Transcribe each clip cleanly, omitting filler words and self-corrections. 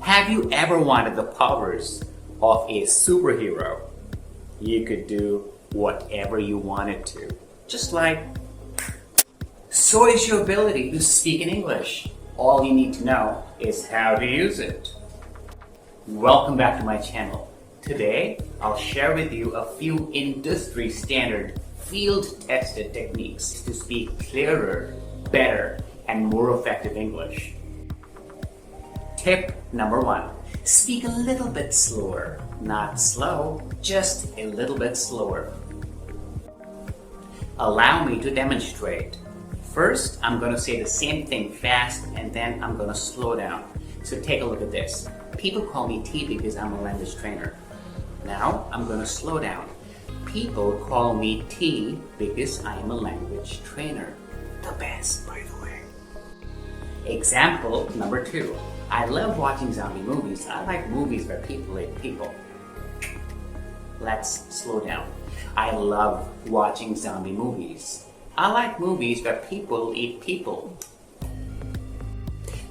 Have you ever wanted the powers of a superhero? You could do whatever you wanted to. Just like, so is your ability to speak in English. All you need to know is how to use it. Welcome back to my channel. Today, I'll share with you a few industry standard field-tested techniques to speak clearer, better, and more effective English. Tip number 1. Speak a little bit slower. Not slow, just a little bit slower. Allow me to demonstrate. First, I'm going to say the same thing fast and then I'm going to slow down. So take a look at this. People call me T because I'm a language trainer. Now, I'm going to slow down. People call me T because I am a language trainer. The best, by the way. Example number 2. I love watching zombie movies. I like movies where people eat people. Let's slow down. I love watching zombie movies. I like movies where people eat people.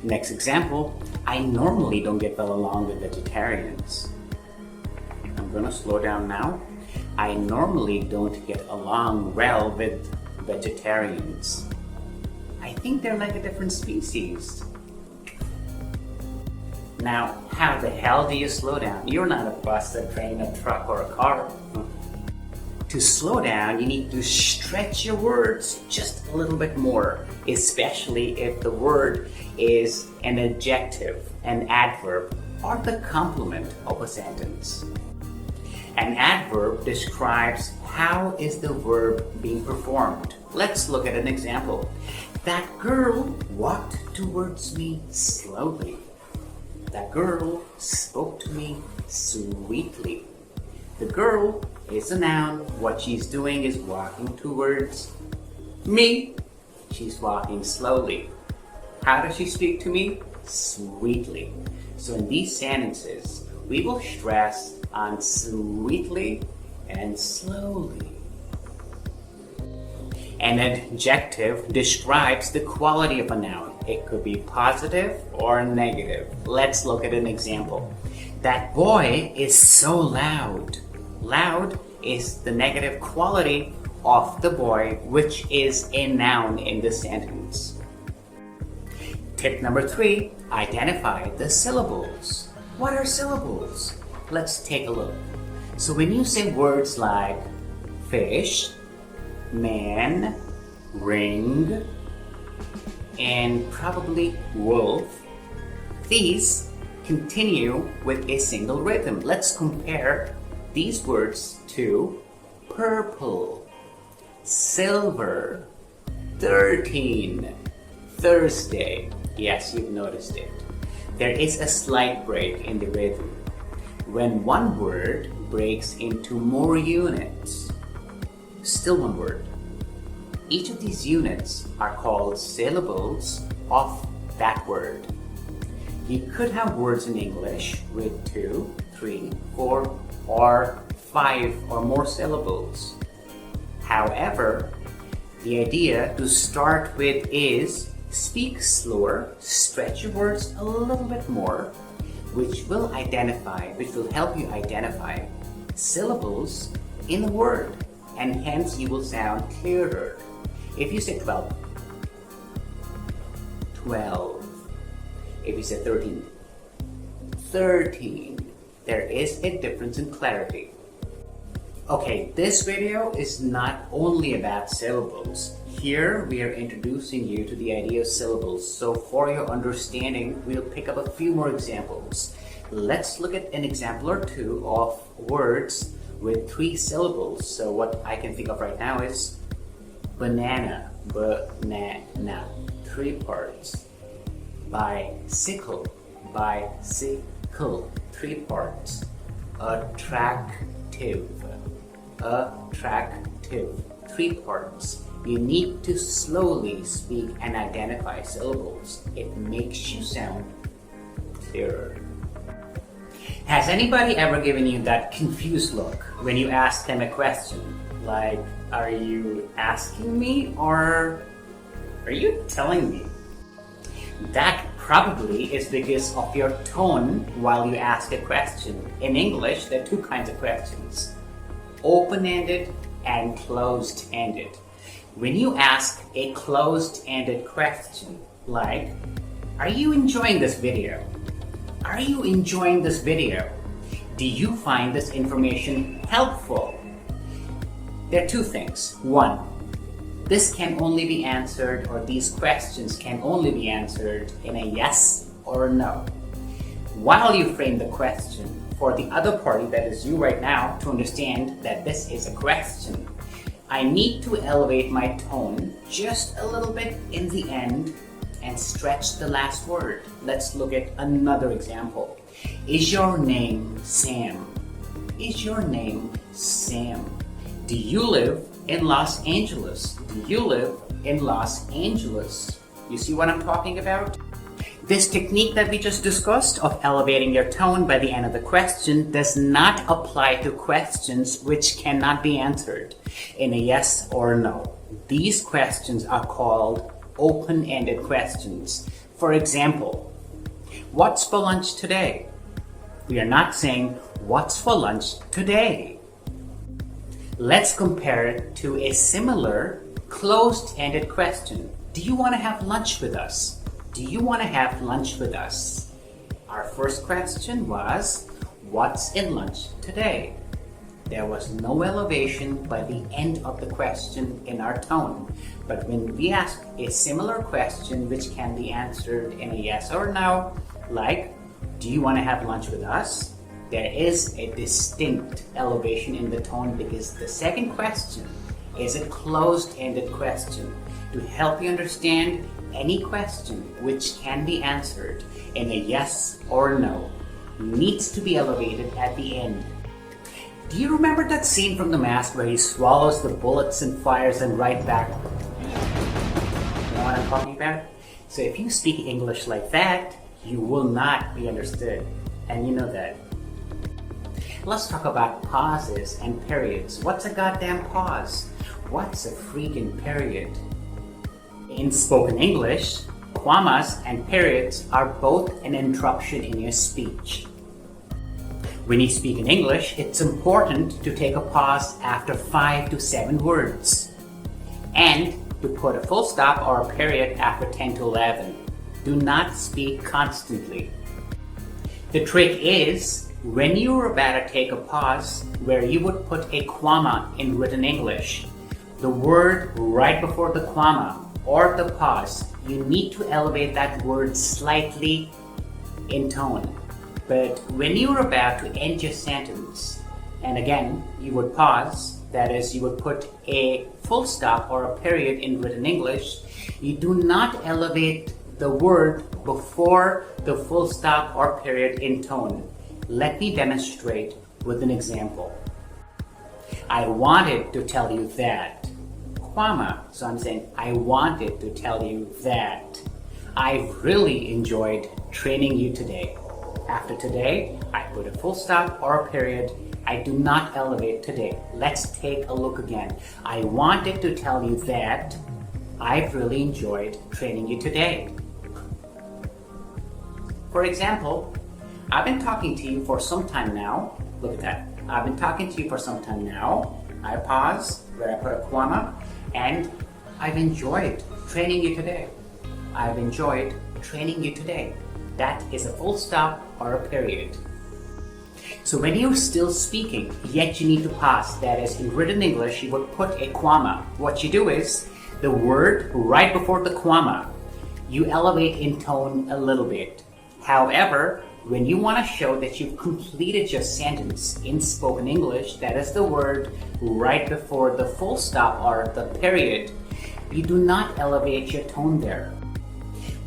Next example, I normally don't get well along with vegetarians. I'm going to slow down now. I normally don't get along well with vegetarians. I think they're like a different species. Now, how the hell do you slow down? You're not a bus, a train, a truck, or a car. To slow down, you need to stretch your words just a little bit more, especially if the word is an adjective, an adverb, or the complement of a sentence. An adverb describes how is the verb being performed. Let's look at an example. That girl walked towards me slowly. That girl spoke to me sweetly. The girl is a noun. What she's doing is walking towards me. She's walking slowly. How does she speak to me? Sweetly. So in these sentences, we will stress on sweetly and slowly. An adjective describes the quality of a noun. It could be positive or negative. Let's look at an example. That boy is so loud. Loud is the negative quality of the boy, which is a noun in the sentence. Tip number 3, identify the syllables. What are syllables? Let's take a look. So when you say words like fish, man, ring, and probably wolf, these continue with a single rhythm. Let's compare these words to purple, silver, 13, Thursday. Yes, you've noticed it. There is a slight break in the rhythm. When one word breaks into more units, still one word. Each of these units are called syllables of that word. You could have words in English with 2, 3, 4, or 5 or more syllables. However, the idea to start with is speak slower, stretch your words a little bit more, which will help you identify syllables in the word, and hence you will sound clearer. If you say 12, 12. If you say 13, 13. There is a difference in clarity. Okay, this video is not only about syllables. Here we are introducing you to the idea of syllables. So for your understanding, we'll pick up a few more examples. Let's look at an example or two of words with 3 syllables. So what I can think of right now is banana, banana, 3 parts. Bicycle, bicycle, 3 parts. Attractive, attractive, 3 parts. You need to slowly speak and identify syllables. It makes you sound clearer. Has anybody ever given you that confused look when you ask them a question? Like, are you asking me or are you telling me? That probably is because of your tone while you ask a question. In English, there are two kinds of questions: open-ended and closed-ended. When you ask a closed-ended question, like, are you enjoying this video? Are you enjoying this video? Do you find this information helpful? There are two things. One, this can only be answered, or these questions can only be answered in a yes or a no. While you frame the question for the other party, that is you right now, to understand that this is a question, I need to elevate my tone just a little bit in the end and stretch the last word. Let's look at another example. Is your name Sam? Is your name Sam? Do you live in Los Angeles? Do you live in Los Angeles? You see what I'm talking about? This technique that we just discussed of elevating your tone by the end of the question does not apply to questions which cannot be answered in a yes or a no. These questions are called open-ended questions. For example, what's for lunch today? We are not saying, what's for lunch today? Let's compare it to a similar closed-ended question. Do you want to have lunch with us? Do you want to have lunch with us? Our first question was, what's in lunch today? There was no elevation by the end of the question in our tone. But when we ask a similar question which can be answered in a yes or no, like, do you want to have lunch with us? There is a distinct elevation in the tone because the second question is a closed-ended question. To help you understand, any question which can be answered in a yes or no needs to be elevated at the end. Do you remember that scene from The Mask where he swallows the bullets and fires them right back? You know what I'm talking about? So if you speak English like that, you will not be understood. And you know that. Let's talk about pauses and periods. What's a goddamn pause? What's a freaking period? In spoken English, commas and periods are both an interruption in your speech. When you speak in English, it's important to take a pause after 5 to 7 words and to put a full stop or a period after 10 to 11. Do not speak constantly. The trick is, when you are about to take a pause where you would put a comma in written English, the word right before the comma or the pause, you need to elevate that word slightly in tone. But when you're about to end your sentence, and again, you would pause, that is, you would put a full stop or a period in written English, you do not elevate the word before the full stop or period in tone. Let me demonstrate with an example. I wanted to tell you that. Comma. So I'm saying, I wanted to tell you that. I've really enjoyed training you today. After today, I put a full stop or a period. I do not elevate today. Let's take a look again. I wanted to tell you that I've really enjoyed training you today. For example, I've been talking to you for some time now. Look at that. I've been talking to you for some time now. I pause where I put a comma, and I've enjoyed training you today. I've enjoyed training you today. That is a full stop or a period. So when you're still speaking, yet you need to pause, that is, in written English, you would put a comma. What you do is, the word right before the comma, you elevate in tone a little bit. However, when you want to show that you've completed your sentence in spoken English, that is the word right before the full stop or the period, you do not elevate your tone there.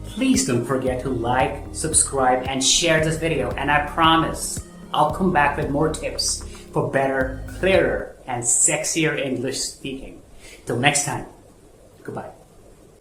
Please don't forget to like, subscribe, and share this video, and I promise I'll come back with more tips for better, clearer, and sexier English speaking. Till next time, goodbye.